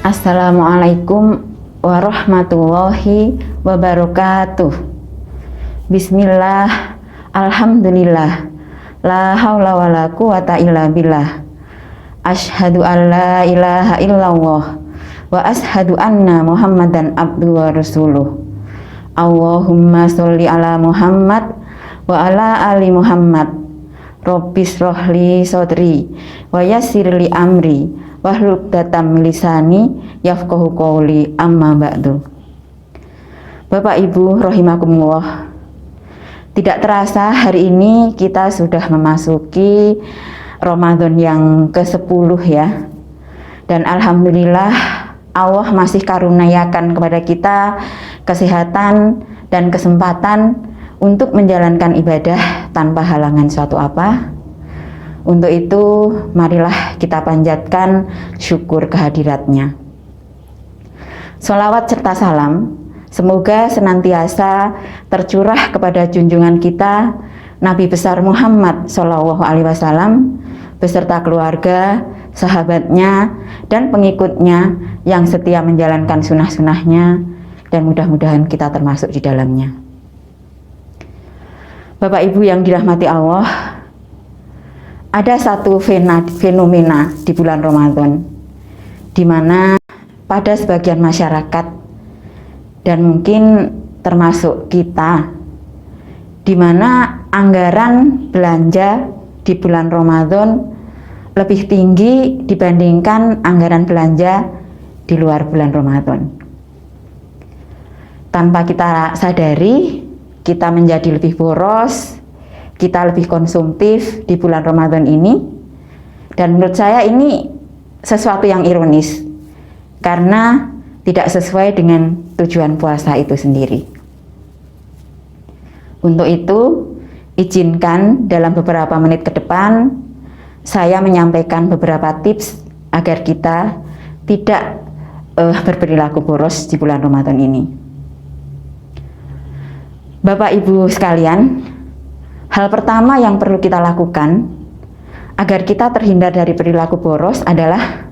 Assalamualaikum warahmatullahi wabarakatuh. Bismillah, alhamdulillah, la haula wala quwata illa billah. Asyhadu an la ilaha illallah wa asyhadu anna Muhammadan abduhu wa rasuluh. Allahumma sholli ala Muhammad wa ala ali Muhammad. Rabbis rohli sodri wa yassirli amri wahlul datam lisani yafqahu qouli amma ba'du. Bapak Ibu rahimakumullah, tidak terasa hari ini kita sudah memasuki Ramadan yang ke-10 ya. Dan alhamdulillah Allah masih karuniakan kepada kita kesehatan dan kesempatan untuk menjalankan ibadah tanpa halangan suatu apa. Untuk itu marilah kita panjatkan syukur kehadiratnya. Sholawat serta salam semoga senantiasa tercurah kepada junjungan kita Nabi besar Muhammad SAW beserta keluarga, sahabatnya, dan pengikutnya yang setia menjalankan sunnah-sunnahnya, dan mudah-mudahan kita termasuk di dalamnya. Bapak Ibu yang dirahmati Allah, ada satu fenomena di bulan Ramadan di mana pada sebagian masyarakat dan mungkin termasuk kita, di mana anggaran belanja di bulan Ramadan lebih tinggi dibandingkan anggaran belanja di luar bulan Ramadan. Tanpa kita sadari, kita menjadi lebih boros, kita lebih konsumtif di bulan Ramadan ini. Dan menurut saya ini sesuatu yang ironis, karena tidak sesuai dengan tujuan puasa itu sendiri. Untuk itu, izinkan dalam beberapa menit ke depan saya menyampaikan beberapa tips agar kita tidak berperilaku boros di bulan Ramadan ini. Bapak Ibu sekalian, hal pertama yang perlu kita lakukan agar kita terhindar dari perilaku boros adalah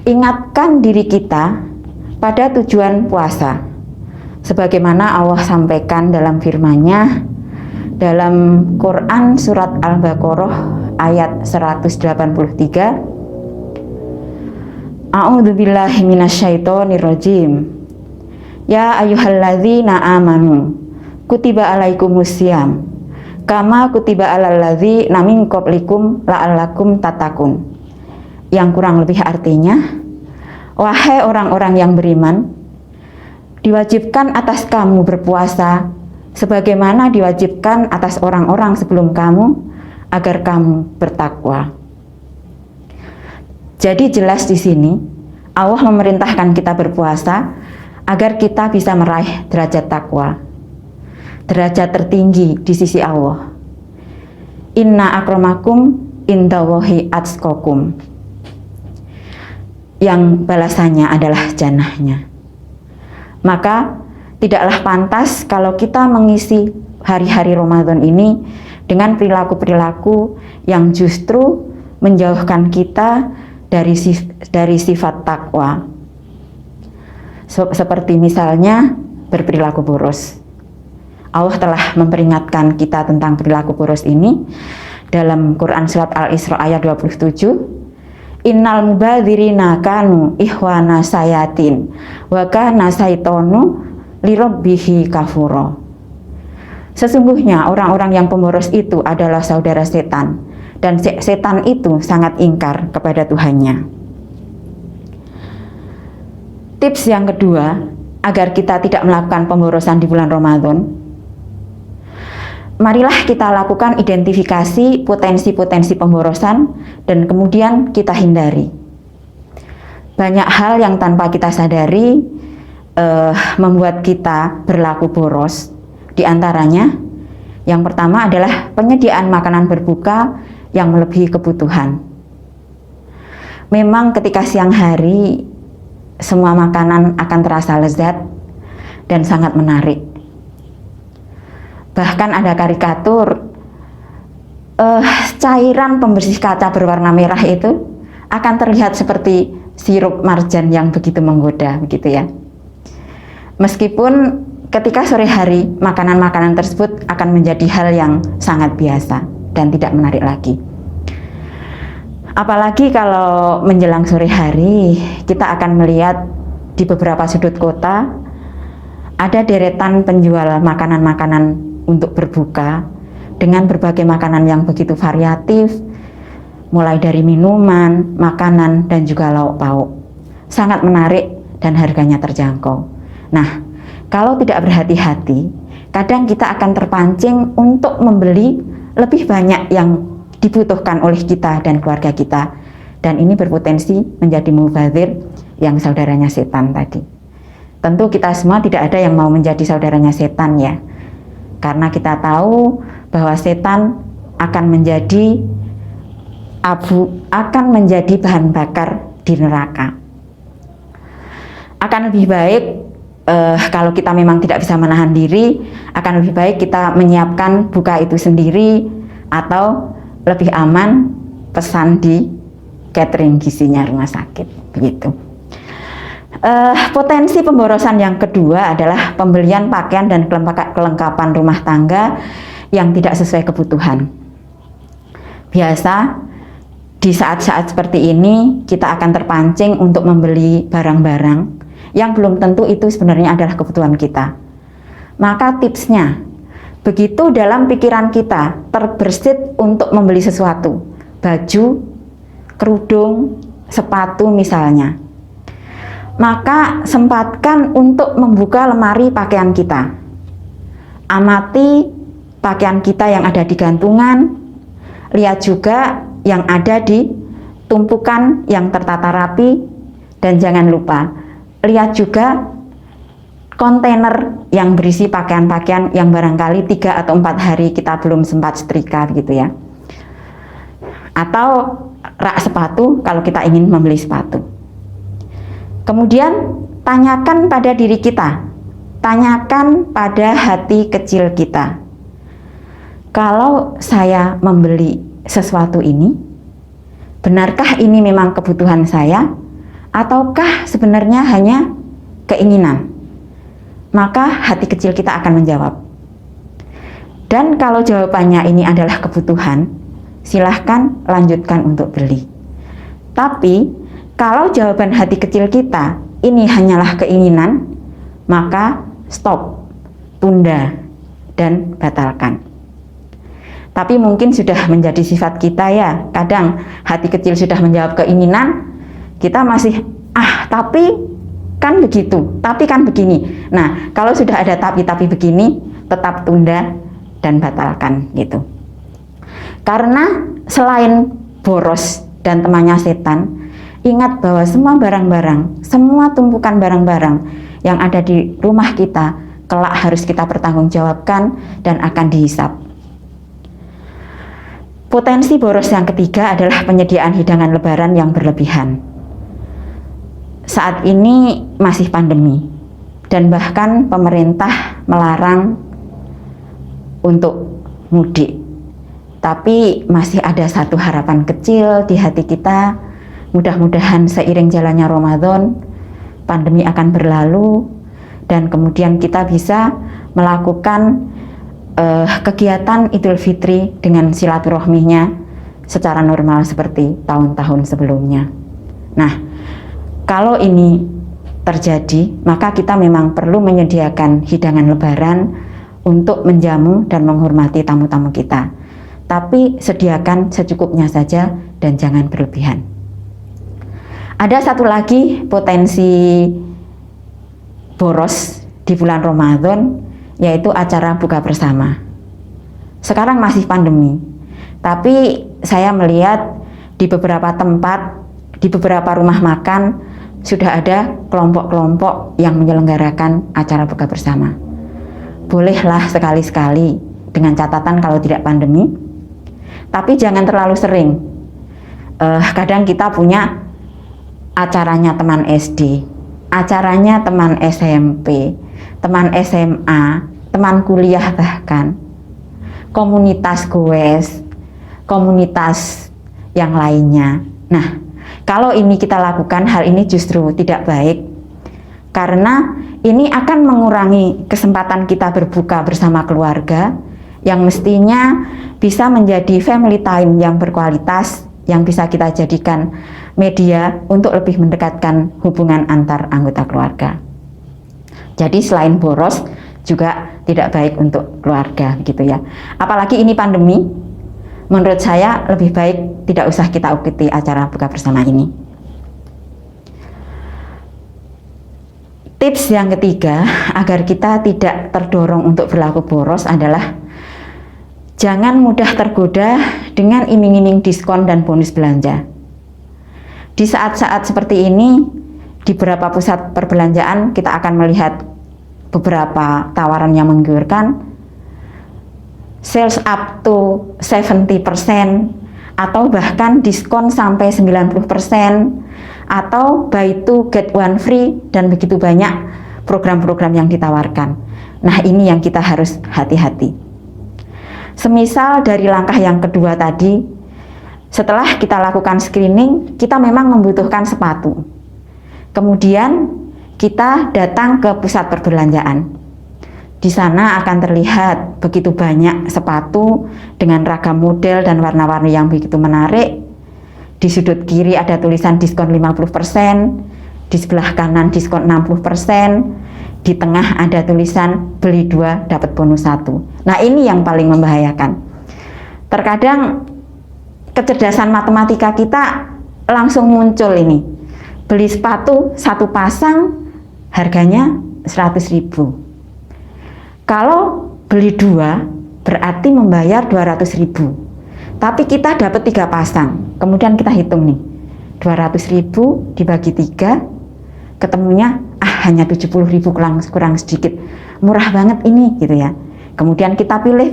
ingatkan diri kita pada tujuan puasa. Sebagaimana Allah sampaikan dalam firman-Nya dalam Quran surat Al-Baqarah ayat 183. A'udzubillahi minasyaitonirrajim. Ya ayyuhalladzina amanu kutiba alaikumusiyam kama kutiba alal ladzina min qablikum la'allakum tattaqun. Yang kurang lebih artinya, wahai orang-orang yang beriman, diwajibkan atas kamu berpuasa sebagaimana diwajibkan atas orang-orang sebelum kamu agar kamu bertakwa. Jadi jelas di sini Allah memerintahkan kita berpuasa agar kita bisa meraih derajat takwa, derajat tertinggi di sisi Allah. Inna akramakum indallahi atqakum, yang balasannya adalah jannahnya. Maka tidaklah pantas kalau kita mengisi hari-hari Ramadan ini dengan perilaku-perilaku yang justru menjauhkan kita dari sifat takwa. Seperti misalnya berperilaku boros. Allah telah memperingatkan kita tentang perilaku boros ini dalam Quran surat Al-Isra ayat 27. Innal mubadzirina kanu ikhwana sayatin wa kana syaitonu lirabbihi kafura. Sesungguhnya orang-orang yang pemboros itu adalah saudara setan, dan setan itu sangat ingkar kepada Tuhannya. Tips yang kedua agar kita tidak melakukan pemborosan di bulan Ramadan, marilah kita lakukan identifikasi potensi-potensi pemborosan dan kemudian kita hindari. Banyak hal yang tanpa kita sadari membuat kita berlaku boros. Di antaranya, yang pertama adalah penyediaan makanan berbuka yang melebihi kebutuhan. Memang ketika siang hari semua makanan akan terasa lezat dan sangat menarik. Bahkan ada karikatur cairan pembersih kaca berwarna merah itu akan terlihat seperti sirup marjan yang begitu menggoda, begitu ya. Meskipun ketika sore hari makanan-makanan tersebut akan menjadi hal yang sangat biasa dan tidak menarik lagi. Apalagi kalau menjelang sore hari kita akan melihat di beberapa sudut kota ada deretan penjual makanan-makanan untuk berbuka dengan berbagai makanan yang begitu variatif, mulai dari minuman, makanan, dan juga lauk pauk. Sangat menarik dan harganya terjangkau. Nah, kalau tidak berhati-hati, kadang kita akan terpancing untuk membeli lebih banyak yang dibutuhkan oleh kita dan keluarga kita, dan ini berpotensi menjadi mubazir yang saudaranya setan tadi. Tentu kita semua tidak ada yang mau menjadi saudaranya setan ya, karena kita tahu bahwa setan akan menjadi bahan bakar di neraka. Akan lebih baik kalau kita memang tidak bisa menahan diri, akan lebih baik kita menyiapkan buka itu sendiri, atau lebih aman pesan di catering gizinya rumah sakit, begitu. Potensi pemborosan yang kedua adalah pembelian pakaian dan kelengkapan rumah tangga yang tidak sesuai kebutuhan. Biasa di saat-saat seperti ini kita akan terpancing untuk membeli barang-barang yang belum tentu itu sebenarnya adalah kebutuhan kita. Maka tipsnya, begitu dalam pikiran kita terbersit untuk membeli sesuatu, baju, kerudung, sepatu misalnya, maka sempatkan untuk membuka lemari pakaian kita. Amati pakaian kita yang ada di gantungan, lihat juga yang ada di tumpukan yang tertata rapi, dan jangan lupa lihat juga kontainer yang berisi pakaian-pakaian yang barangkali 3 atau 4 hari kita belum sempat setrika, begitu ya. Atau rak sepatu kalau kita ingin membeli sepatu. Kemudian tanyakan pada diri kita, tanyakan pada hati kecil kita. Kalau saya membeli sesuatu ini, benarkah ini memang kebutuhan saya, ataukah sebenarnya hanya keinginan? Maka hati kecil kita akan menjawab. Dan kalau jawabannya ini adalah kebutuhan, silahkan lanjutkan untuk beli. Tapi kalau jawaban hati kecil kita ini hanyalah keinginan, maka stop, tunda, dan batalkan. Tapi mungkin sudah menjadi sifat kita ya, kadang hati kecil sudah menjawab keinginan, kita masih tapi kan begitu, tapi kan begini. Nah, kalau sudah ada tapi begini, tetap tunda dan batalkan gitu. Karena selain boros dan temannya setan, ingat bahwa semua barang-barang, semua tumpukan barang-barang yang ada di rumah kita kelak harus kita pertanggungjawabkan dan akan dihisap. Potensi boros yang ketiga adalah penyediaan hidangan lebaran yang berlebihan. Saat ini masih pandemi dan bahkan pemerintah melarang untuk mudik. Tapi masih ada satu harapan kecil di hati kita, mudah-mudahan seiring jalannya Ramadan, pandemi akan berlalu dan kemudian kita bisa melakukan kegiatan Idul Fitri dengan silaturahminya secara normal seperti tahun-tahun sebelumnya. Nah, kalau ini terjadi, maka kita memang perlu menyediakan hidangan lebaran untuk menjamu dan menghormati tamu-tamu kita. Tapi sediakan secukupnya saja dan jangan berlebihan. Ada satu lagi potensi boros di bulan Ramadan, yaitu acara buka bersama. Sekarang masih pandemi, tapi saya melihat di beberapa tempat, di beberapa rumah makan sudah ada kelompok-kelompok yang menyelenggarakan acara buka bersama. Bolehlah sekali-sekali dengan catatan kalau tidak pandemi, tapi jangan terlalu sering. Kadang kita punya acaranya teman SD, acaranya teman SMP, teman SMA, teman kuliah bahkan, komunitas goes, komunitas yang lainnya. Nah, Kalau ini kita lakukan, hal ini justru tidak baik, karena ini akan mengurangi kesempatan kita berbuka bersama keluarga yang mestinya bisa menjadi family time yang berkualitas, yang bisa kita jadikan media untuk lebih mendekatkan hubungan antar anggota keluarga. Jadi selain boros juga tidak baik untuk keluarga, gitu ya. Apalagi ini pandemi, menurut saya lebih baik tidak usah kita ikuti acara buka bersama ini. Tips yang ketiga agar kita tidak terdorong untuk berlaku boros adalah jangan mudah tergoda dengan iming-iming diskon dan bonus belanja. Di saat-saat seperti ini, di beberapa pusat perbelanjaan kita akan melihat beberapa tawaran yang menggiurkan, sales up to 70% atau bahkan diskon sampai 90%, atau buy two get one free, dan begitu banyak program-program yang ditawarkan. Nah, ini yang kita harus hati-hati. Semisal dari langkah yang kedua tadi, setelah kita lakukan screening, kita memang membutuhkan sepatu. Kemudian kita datang ke pusat perbelanjaan. Di sana akan terlihat begitu banyak sepatu dengan ragam model dan warna-warni yang begitu menarik. Di sudut kiri ada tulisan diskon 50%, di sebelah kanan diskon 60%, di tengah ada tulisan beli 2 dapat bonus 1. Nah, ini yang paling membahayakan. Terkadang kecerdasan matematika kita langsung muncul ini. Beli sepatu 1 pasang harganya 100.000. Kalau beli 2 berarti membayar 200.000. Tapi kita dapat 3 pasang. Kemudian kita hitung nih. 200.000 dibagi 3 ketemunya hanya 70.000, kurang sedikit. Murah banget ini, gitu ya. Kemudian kita pilih.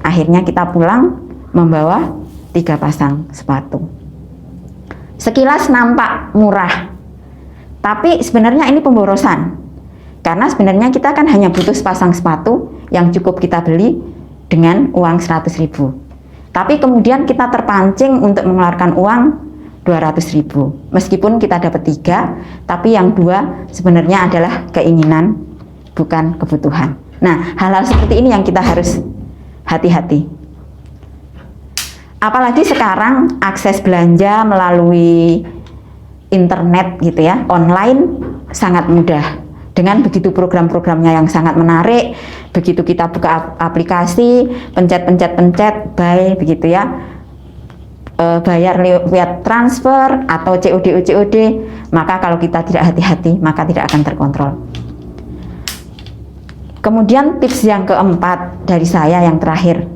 Akhirnya kita pulang membawa 3 pasang sepatu. Sekilas nampak murah, tapi sebenarnya ini pemborosan. Karena sebenarnya kita kan hanya butuh sepasang sepatu yang cukup kita beli dengan uang 100.000. Tapi kemudian kita terpancing untuk mengeluarkan uang 200.000. Meskipun kita dapat 3, tapi yang 2 sebenarnya adalah keinginan, bukan kebutuhan. Nah, hal-hal seperti ini yang kita harus hati-hati. Apalagi sekarang akses belanja melalui internet, gitu ya, online sangat mudah. Dengan begitu program-programnya yang sangat menarik, begitu kita buka aplikasi, pencet, buy, begitu ya, bayar lewat transfer atau COD, maka kalau kita tidak hati-hati, maka tidak akan terkontrol. Kemudian tips yang keempat dari saya yang terakhir,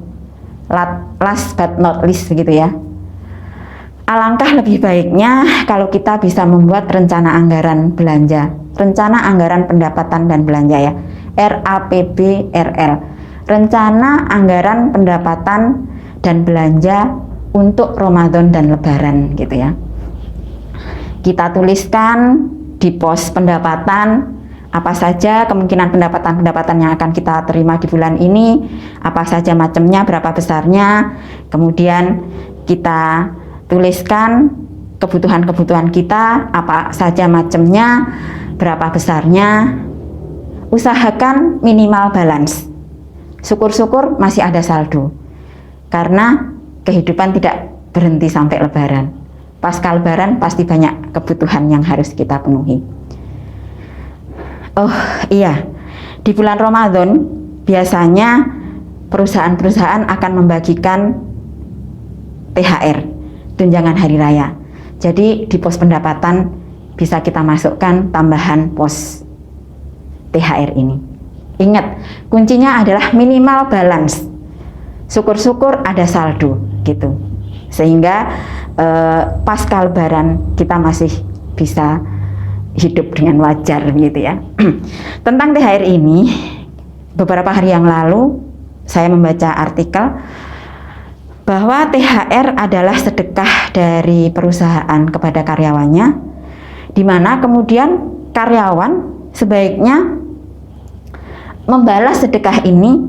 last but not least, begitu ya. Alangkah lebih baiknya kalau kita bisa membuat rencana anggaran belanja, rencana anggaran pendapatan dan belanja ya, RAPBRL, rencana anggaran pendapatan dan belanja untuk Ramadan dan Lebaran, gitu ya. Kita tuliskan di pos pendapatan apa saja kemungkinan pendapatan yang akan kita terima di bulan ini, apa saja macamnya, berapa besarnya. Kemudian kita tuliskan kebutuhan-kebutuhan kita, apa saja macamnya, berapa besarnya. Usahakan minimal balance. Syukur-syukur masih ada saldo. Karena kehidupan tidak berhenti sampai Lebaran. Pasca Lebaran pasti banyak kebutuhan yang harus kita penuhi. Oh iya, di bulan Ramadan biasanya perusahaan-perusahaan akan membagikan THR, tunjangan hari raya. Jadi di pos pendapatan bisa kita masukkan tambahan pos THR ini. Ingat, kuncinya adalah minimal balance. Syukur-syukur ada saldo, gitu. Sehingga pasca Lebaran kita masih bisa hidup dengan wajar, gitu ya. Tentang THR ini, beberapa hari yang lalu saya membaca artikel bahwa THR adalah sedekah dari perusahaan kepada karyawannya, di mana kemudian karyawan sebaiknya membalas sedekah ini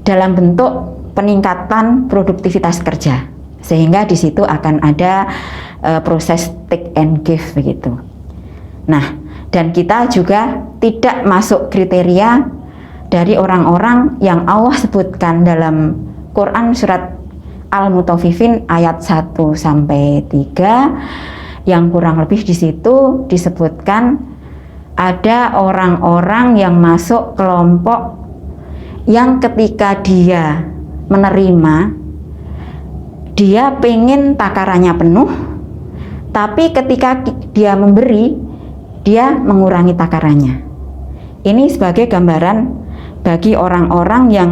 dalam bentuk peningkatan produktivitas kerja. Sehingga di situ akan ada proses take and give begitu. Nah, dan kita juga tidak masuk kriteria dari orang-orang yang Allah sebutkan dalam Quran surat Al-Mutaffifin ayat 1 sampai 3, yang kurang lebih di situ disebutkan ada orang-orang yang masuk kelompok yang ketika dia menerima, dia pengen takarannya penuh, tapi ketika dia memberi, dia mengurangi takarannya. Ini sebagai gambaran bagi orang-orang yang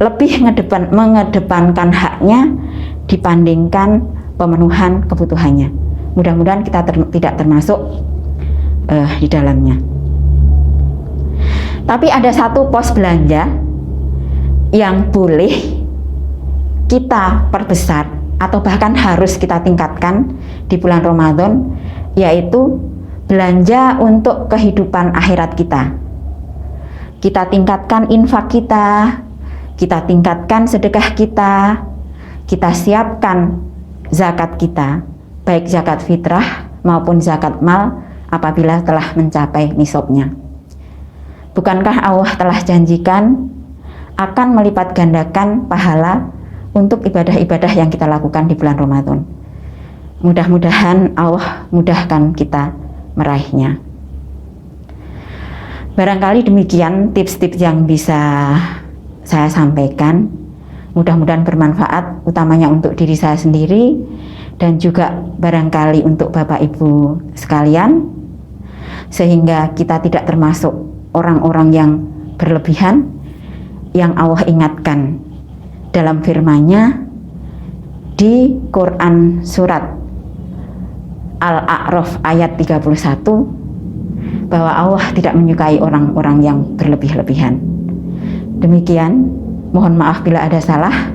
lebih mengedepankan haknya dibandingkan pemenuhan kebutuhannya. Mudah-mudahan kita tidak termasuk di dalamnya. Tapi ada satu pos belanja yang boleh kita perbesar atau bahkan harus kita tingkatkan di bulan Ramadan, yaitu belanja untuk kehidupan akhirat kita. Kita tingkatkan infak kita tingkatkan sedekah kita siapkan zakat kita, baik zakat fitrah maupun zakat mal apabila telah mencapai nisabnya. Bukankah Allah telah janjikan akan melipat gandakan pahala untuk ibadah-ibadah yang kita lakukan di bulan Ramadan? Mudah-mudahan Allah mudahkan kita meraihnya. Barangkali demikian tips-tips yang bisa saya sampaikan. Mudah-mudahan bermanfaat, utamanya untuk diri saya sendiri dan juga barangkali untuk Bapak Ibu sekalian, sehingga kita tidak termasuk orang-orang yang berlebihan yang Allah ingatkan dalam firman-Nya di Quran surat Al-A'raf ayat 31, bahwa Allah tidak menyukai orang-orang yang berlebih-lebihan. Demikian, mohon maaf bila ada salah.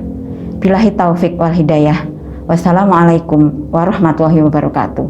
Billahi taufik wal hidayah. Wassalamualaikum warahmatullahi wabarakatuh.